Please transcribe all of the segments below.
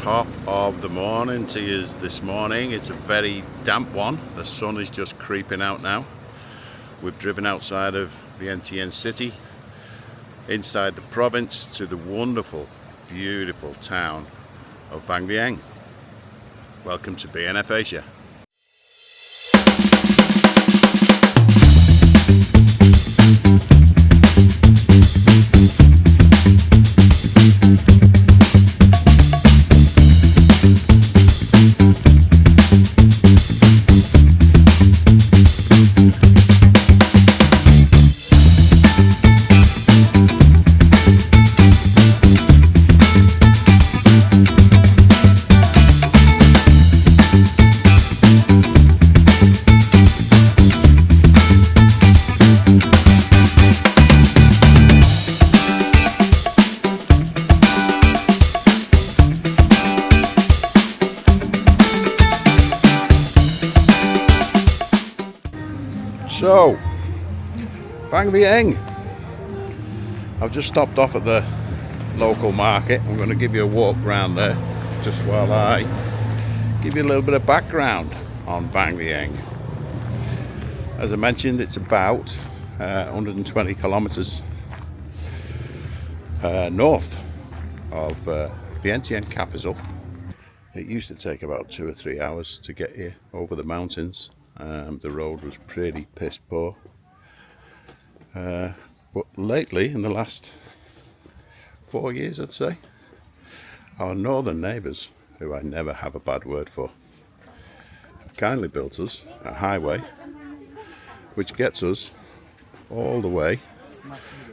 top of the morning to you this morning. It's a very damp one. The sun is just creeping out now. We've driven outside of Vientiane city, inside the province, to the wonderful, beautiful town of Vang Vieng. Welcome to BNF Asia. So, Vang Vieng. I've just stopped off at the local market. I'm going to give you a walk around there just while I give you a little bit of background on Vang Vieng. As I mentioned, it's about 120 kilometers north of Vientiane capital. It used to take about 2 or 3 hours to get here over the mountains. The road was pretty piss poor, but lately, in the last 4 years I'd say, our northern neighbours, who I never have a bad word for, have kindly built us a highway which gets us all the way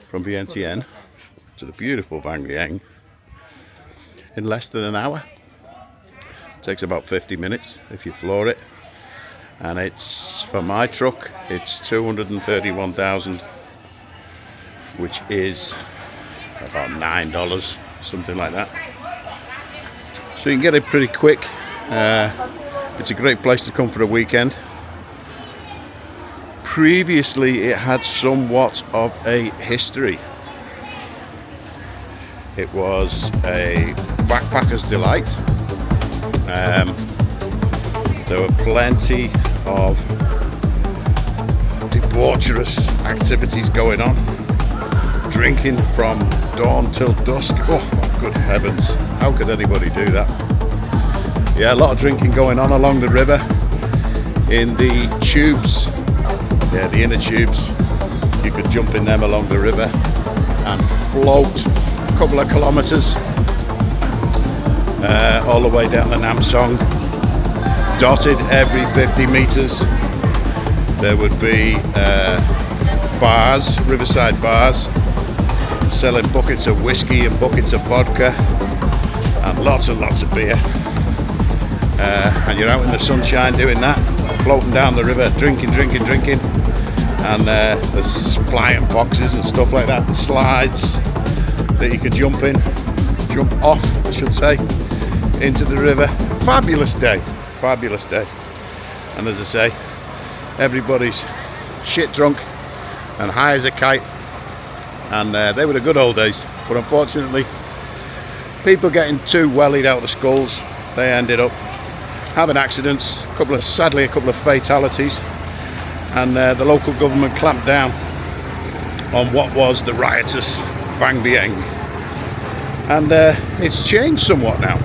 from Vientiane to the beautiful Vang Vieng in less than an hour. It takes about 50 minutes if you floor it. And it's, for my truck, it's 231,000, which is about $9, something like that. So you can get it pretty quick. It's a great place to come for a weekend. Previously, it had somewhat of a history. It was a backpacker's delight. There were plenty of debaucherous activities going on. Drinking from dawn till dusk. Oh, good heavens. How could anybody do that? Yeah, a lot of drinking going on along the river. In the tubes. Yeah, the inner tubes. You could jump in them along the river and float a couple of kilometers all the way down the Nam Song. Dotted every 50 meters there would be bars, riverside bars, selling buckets of whiskey and buckets of vodka and lots of beer, and you're out in the sunshine doing that, floating down the river, drinking, and there's flying boxes and stuff like that, slides that you can jump off I should say, into the river. Fabulous day. And as I say, everybody's shit drunk and high as a kite, and they were the good old days. But unfortunately, people getting too wellied out of the skulls, they ended up having accidents, sadly a couple of fatalities, and the local government clamped down on what was the riotous Vang Vieng, and it's changed somewhat now.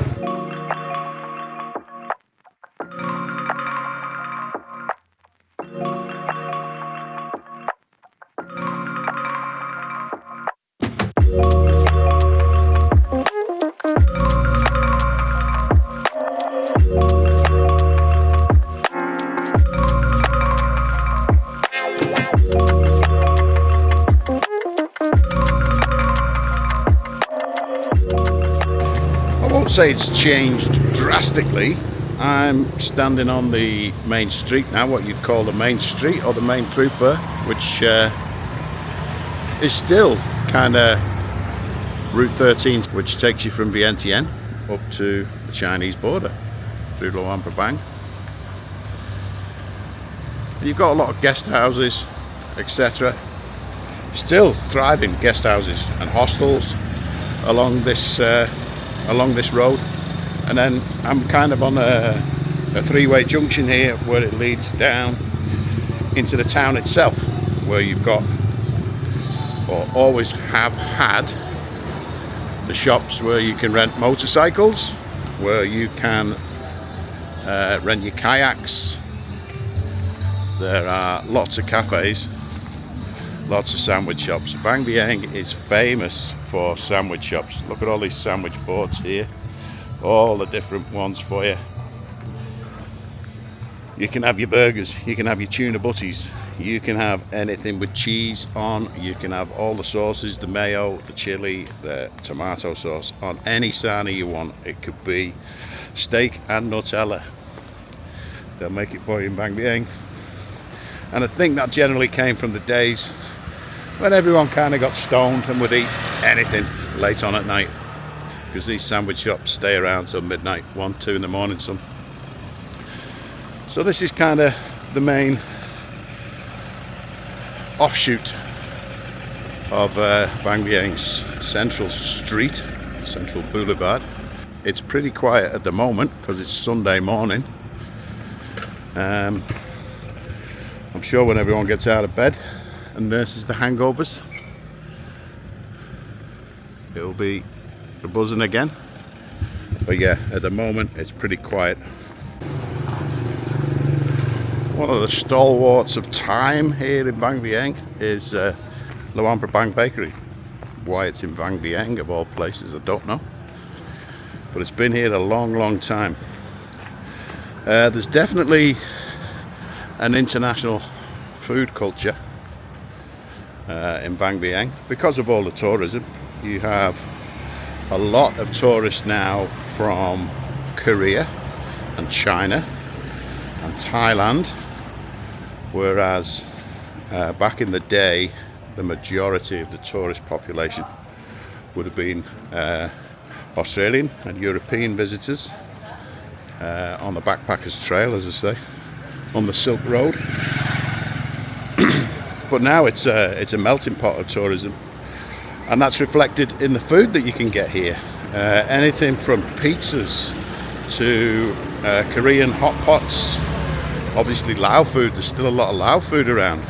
Say it's changed drastically. I'm standing on the main street now, what you'd call the main street or the main thoroughfare, which is still kind of Route 13, which takes you from Vientiane up to the Chinese border through Luang Prabang. You've got a lot of guest houses, etc. Still thriving guest houses and hostels along this road, And then I'm kind of on a three-way junction here where it leads down into the town itself, where you've got, or always have had, the shops where you can rent motorcycles, where you can rent your kayaks. There are lots of cafes, lots of sandwich shops. Vang Vieng is famous for sandwich shops. Look at all these sandwich boards here, all the different ones for you. You can have your burgers, you can have your tuna butties, you can have anything with cheese on, you can have all the sauces, the mayo, the chili, the tomato sauce on any sarnie you want. It could be steak and Nutella. They'll make it for you in Vang Vieng. And I think that generally came from the days when everyone kind of got stoned and would eat anything late on at night, because these sandwich shops stay around till midnight, 1, 2 in the morning some. So this is kind of the main offshoot of Vang Vieng's central street, central boulevard. It's pretty quiet at the moment because it's Sunday morning. I'm sure when everyone gets out of bed and nurses the hangovers, it'll be buzzing again. But yeah, at the moment it's pretty quiet. One of the stalwarts of time here in Vang Vieng is Luang Prabang Bakery. Why it's in Vang Vieng of all places, I don't know. But it's been here a long time. There's definitely an international food culture in Vang Vieng because of all the tourism. You have a lot of tourists now from Korea and China and Thailand, whereas back in the day the majority of the tourist population would have been Australian and European visitors on the backpackers trail, as I say, on the Silk Road. But now it's a melting pot of tourism, and that's reflected in the food that you can get here. Anything from pizzas to Korean hot pots, obviously Lao food, there's still a lot of Lao food around,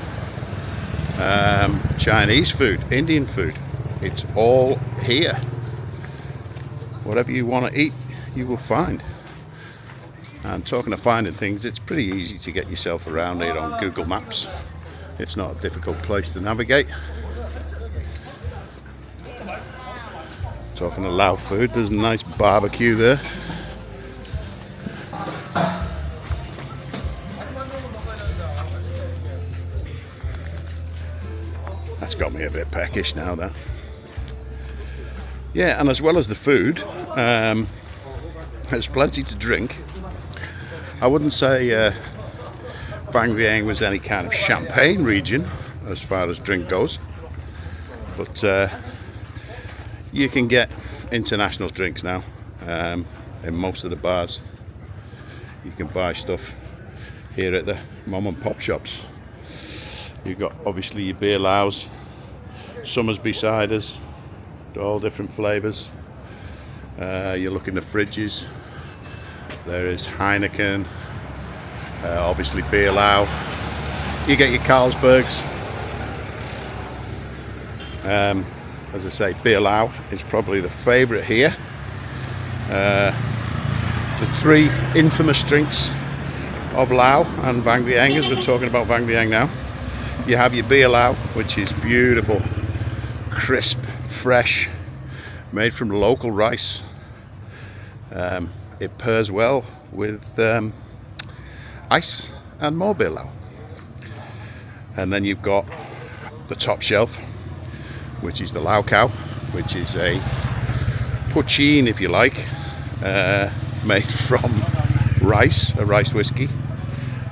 Chinese food, Indian food, it's all here. Whatever you want to eat, you will find. And talking of finding things, it's pretty easy to get yourself around here on Google Maps. It's not a difficult place to navigate. Talking of Lao food, there's a nice barbecue there. That's got me a bit peckish now, that. Yeah, and as well as the food, there's plenty to drink. I wouldn't say Vang Vieng was any kind of champagne region as far as drink goes, but you can get international drinks now in most of the bars. You can buy stuff here at the mom and pop shops. You've got obviously your beer Laos, Summersby ciders, all different flavours. You look in the fridges, there is Heineken, obviously beer Lao. You get your Carlsbergs. As I say, beer Lao is probably the favourite here. The three infamous drinks of Lao and Vang Vieng, as we're talking about Vang Vieng now. You have your beer Lao, which is beautiful, crisp, fresh, made from local rice. It pairs well with ice and more beer Lao. And then you've got the top shelf, which is the Lao Cow, which is a poutine, if you like, made from rice, a rice whiskey,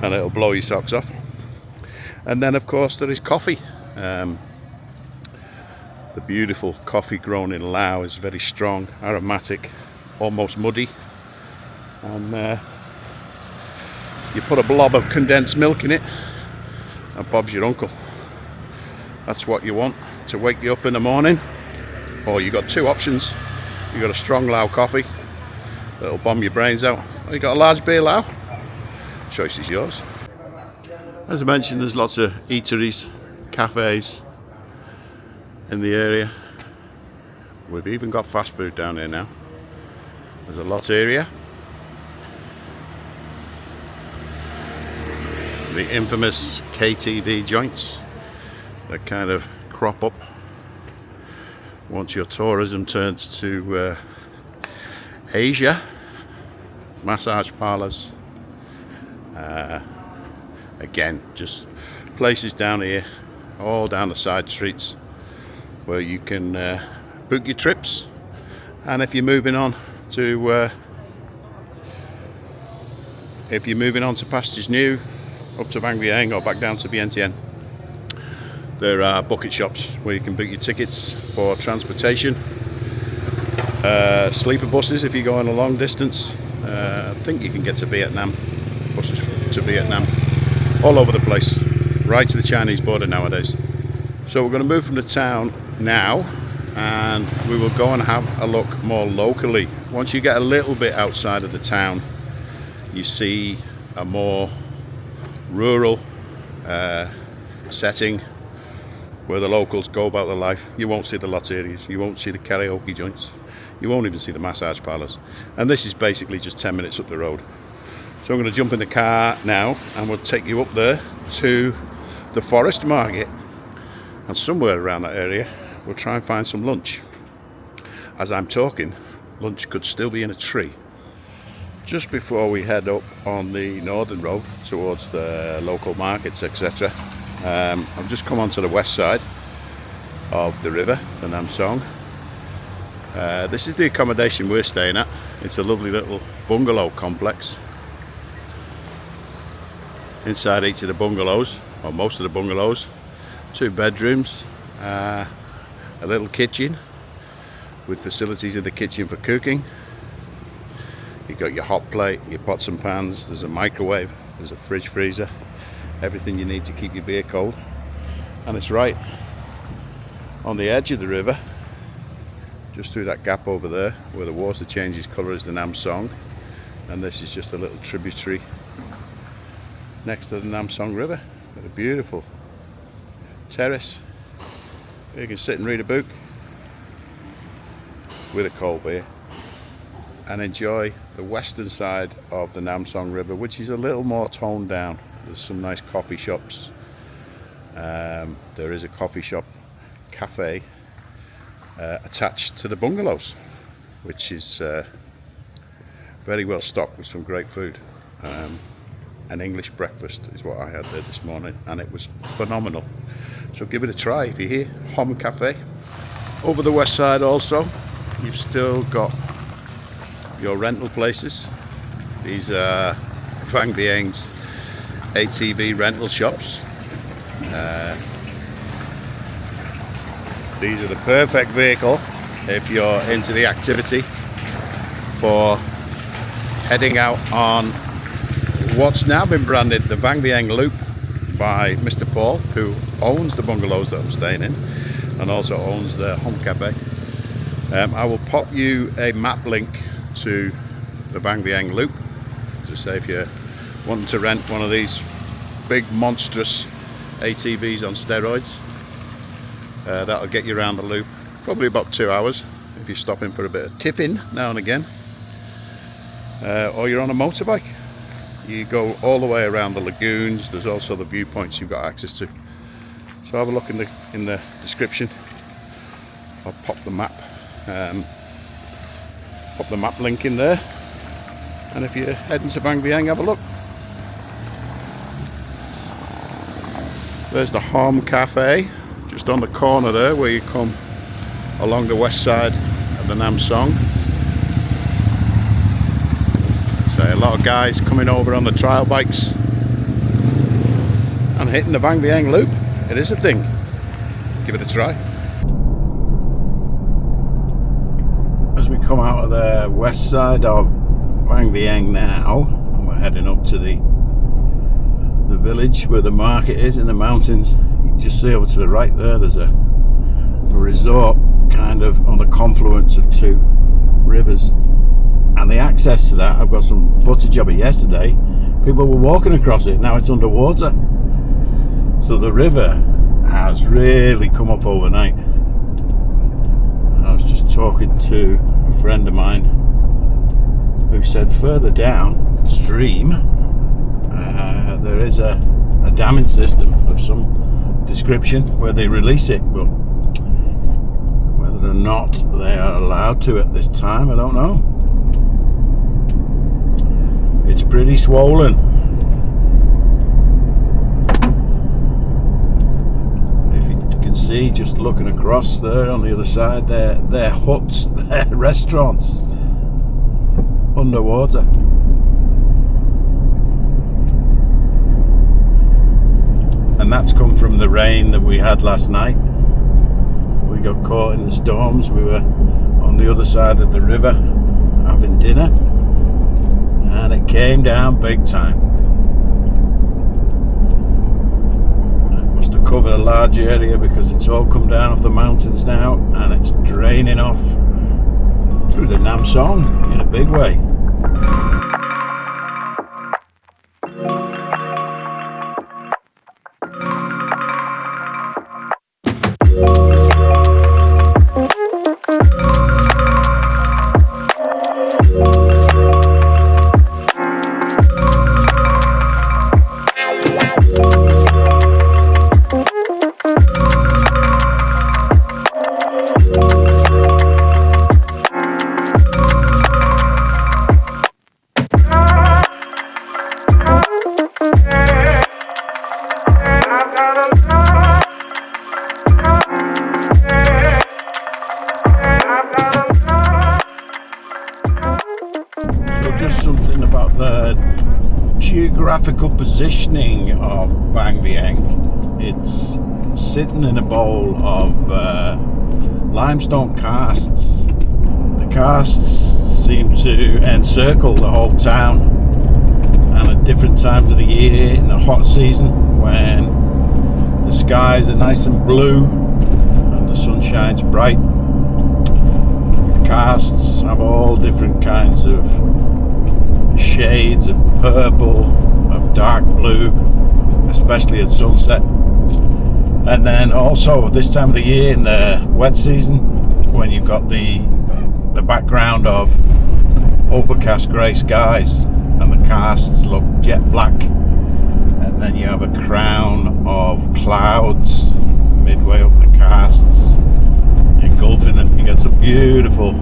and it'll blow your socks off. And then of course there is coffee. The beautiful coffee grown in Laos is very strong, aromatic, almost muddy, and you put a blob of condensed milk in it and Bob's your uncle. That's what you want to wake you up in the morning. Or you got two options. You got a strong Lao coffee, That'll bomb your brains out. Oh, you got a large beer, Lao? Choice is yours. As I mentioned, there's lots of eateries, cafes in the area. We've even got fast food down here now. There's a lot area. The infamous KTV joints that kind of crop up once your tourism turns to Asia. Massage parlours. Again, just places down here, all down the side streets, where you can book your trips. And if you're moving on to pastures new, up to Vang Vieng or back down to Vientiane, there are bucket shops where you can book your tickets for transportation, sleeper buses if you go on a long distance. I think you can get to Vietnam, buses to Vietnam, all over the place, right to the Chinese border nowadays. So we're going to move from the town now, and we will go and have a look more locally. Once you get a little bit outside of the town, you see a more rural setting where the locals go about their life. You won't see the loterias, you won't see the karaoke joints, you won't even see the massage parlours. And this is basically just 10 minutes up the road. So I'm going to jump in the car now and we'll take you up there to the forest market, and somewhere around that area we'll try and find some lunch. As I'm talking, lunch could still be in a tree. Just before we head up on the northern road towards the local markets, etc., I've just come onto the west side of the river, the Nam Song. This is the accommodation we're staying at. It's a lovely little bungalow complex. Inside each of the bungalows, or most of the bungalows, 2 bedrooms, a little kitchen with facilities in the kitchen for cooking. You've got your hot plate, your pots and pans, there's a microwave, there's a fridge freezer, everything you need to keep your beer cold. And it's right on the edge of the river, just through that gap over there where the water changes colour is the Nam Song, and this is just a little tributary next to the Nam Song River with a beautiful terrace where you can sit and read a book with a cold beer and enjoy the western side of the Nam Song River, which is a little more toned down. There's some nice coffee shops. There is a coffee shop, cafe, attached to the bungalows, which is very well stocked with some great food. An English breakfast is what I had there this morning, and it was phenomenal. So give it a try if you're here. Hom Cafe. Over the west side also, you've still got your rental places. These are Vang Vieng's ATV rental shops. These are the perfect vehicle if you're into the activity for heading out on what's now been branded the Vang Vieng Loop by Mr. Paul, who owns the bungalows that I'm staying in and also owns the Hom Cafe. I will pop you a map link to the Vang Vieng Loop, as I say, if you're wanting to rent one of these big monstrous ATVs on steroids. That'll get you around the loop, probably about 2 hours if you're stopping for a bit of tipping now and again, or you're on a motorbike. You go all the way around the lagoons. There's also the viewpoints you've got access to. So have a look in the description. I'll pop the map link in there, and if you're heading to Vang Vieng, have a look. There's the Hom Cafe, just on the corner there where you come along the west side of the Nam Song. So a lot of guys coming over on the trial bikes and hitting the Vang Vieng Loop. It is a thing. Give it a try. As we come out of the west side of Vang Vieng now, and we're heading up to the village where the market is in the mountains. You can just see over to the right there, there's a resort kind of on the confluence of 2 rivers, And the access to that, I've got some footage of it yesterday. People were walking across it, now it's underwater. So the river has really come up overnight. I was just talking to a friend of mine who said further downstream there is a damming system of some description where they release it, but whether or not they are allowed to at this time, I don't know. It's pretty swollen. If you can see, just looking across there on the other side, they're huts, they're restaurants underwater. And that's come from the rain that we had last night. We got caught in the storms. We were on the other side of the river having dinner, and it came down big time. It must have covered a large area because it's all come down off the mountains now, and it's draining off through the Nam Song in a big way. Just something about the geographical positioning of Vang Vieng. It's sitting in a bowl of limestone karsts. The karsts seem to encircle the whole town, and at different times of the year, in the hot season when the skies are nice and blue and the sun shines bright, the karsts have all different kinds of shades of purple, of dark blue, especially at sunset. And then also this time of the year in the wet season, when you've got the background of overcast grey skies and the karsts look jet black, and then you have a crown of clouds midway up the karsts engulfing them. You get some beautiful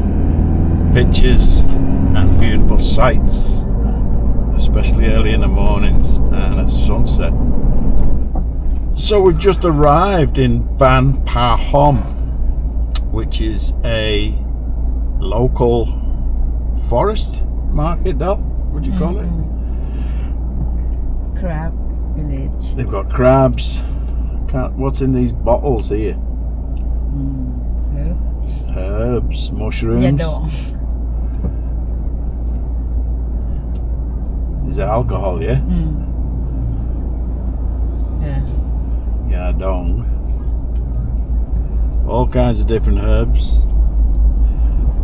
pictures and beautiful sights, especially early in the mornings and at sunset. So we've just arrived in Ban Pa Hom, which is a local forest market, Del? What do you call it? Crab village. They've got crabs. What's in these bottles here? Herbs, mushrooms. Yadong. Is it alcohol, yeah? Yeah. Yadong. All kinds of different herbs.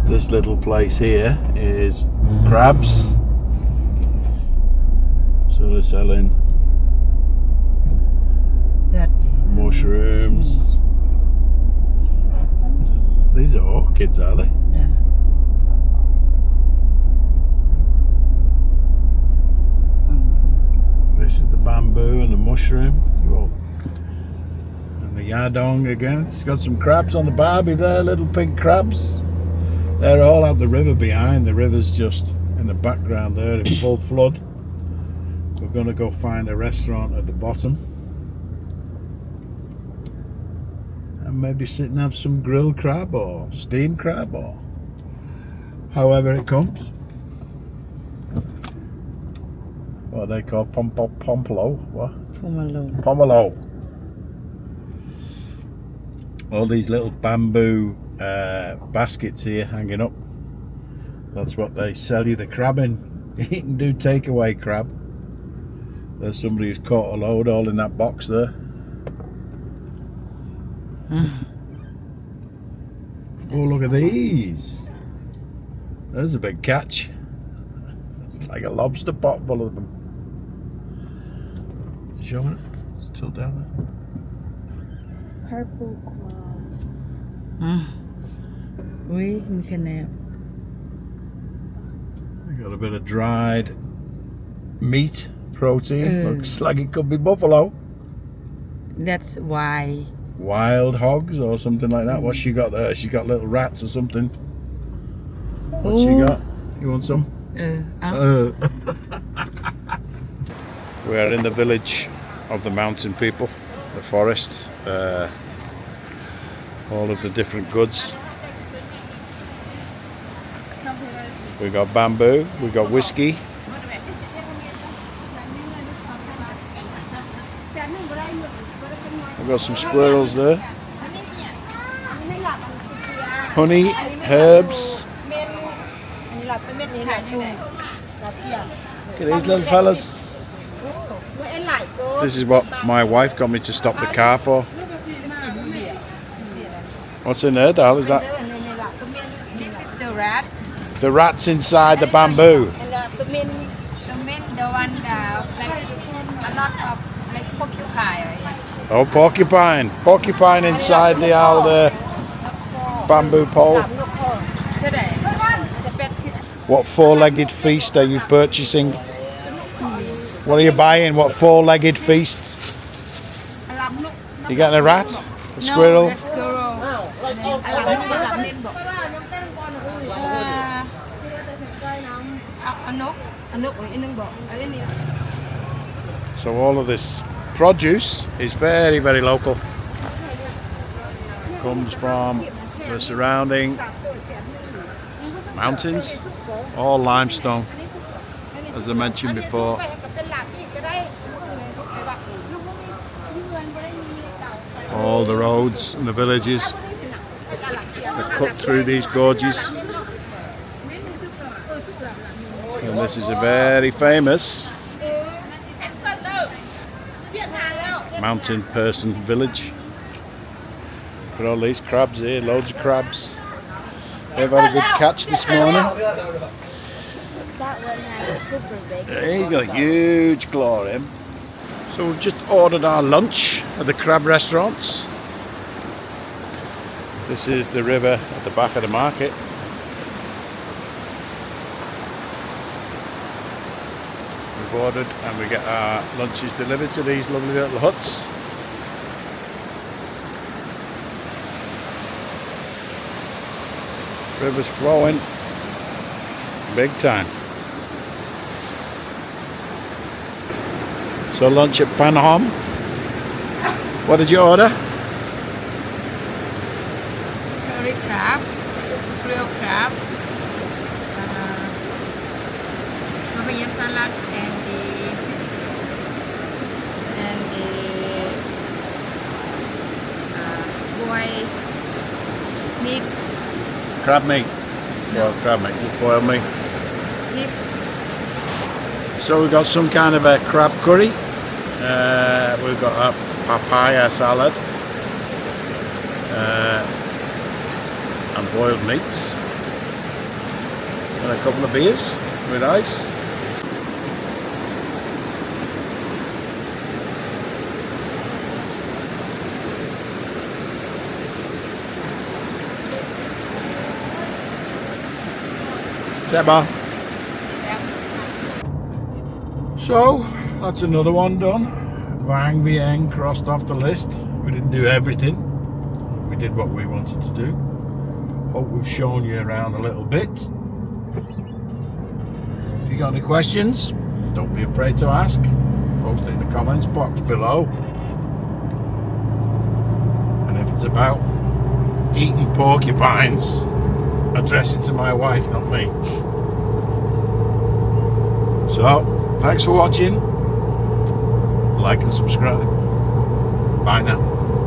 This little place here is crabs. So they're selling That's mushrooms. These are orchids, are they? yeah. This is the bamboo and the mushroom. And the yadong again. It's got some crabs on the barbie there, little pink crabs. They're all out the river behind. The river's just in the background there in full flood. We're going to go find a restaurant at the bottom. And maybe sit and have some grilled crab or steamed crab or however it comes. What are they called? Pomelo? What? Pomelo. All these little bamboo baskets here hanging up. That's what they sell you the crab in. You can do takeaway crab. There's somebody who's caught a load all in that box there. Oh, look at these. There's a big catch. like a lobster pot full of them. You showing it? Tilt down there. Purple claws. We can nap. We got a bit of dried meat, protein. Looks like it could be buffalo. That's why. Wild hogs or something like that. What's she got there? She got little rats or something. What's she got? You want some? We are in the village of the mountain people, the forest, all of the different goods. We got bamboo, we got whiskey. We've got some squirrels there. Honey, herbs. Look at these little fellas. This is what my wife got me to stop the car for. What's in there, Dal? Is that? This is the rat. The rats inside the bamboo. The one like a lot of like porcupine. Oh, porcupine. Porcupine inside the old bamboo pole. What four-legged feast are you purchasing? What are you buying? What four-legged feast? You getting a rat? A squirrel? No, squirrel. So all of this produce is very, very local. Comes from the surrounding mountains, all limestone, as I mentioned before. All the roads and the villages are cut through these gorges. And this is a very famous mountain person village. Look at all these crabs here, loads of crabs. They've had a good catch this morning. That one has super big. He's got a huge claw in. So we've just ordered our lunch at the crab restaurants. This is the river at the back of the market. We've ordered and we get our lunches delivered to these lovely little huts. River's flowing big time. So lunch at Panhom. What did you order? Curry crab, grilled crab, papaya salad, and the boiled meat. Crab meat. Well, crab meat, just boiled meat. Beef. So we've got some kind of a crab curry. We've got a papaya salad. And boiled meats. And a couple of beers with ice. Seba. So that's another one done. Vang Vieng crossed off the list. We didn't do everything. We did what we wanted to do. Hope we've shown you around a little bit. If you got any questions, don't be afraid to ask. Post it in the comments box below. And if it's about eating porcupines, address it to my wife, not me. So, thanks for watching. Like and subscribe. Bye now.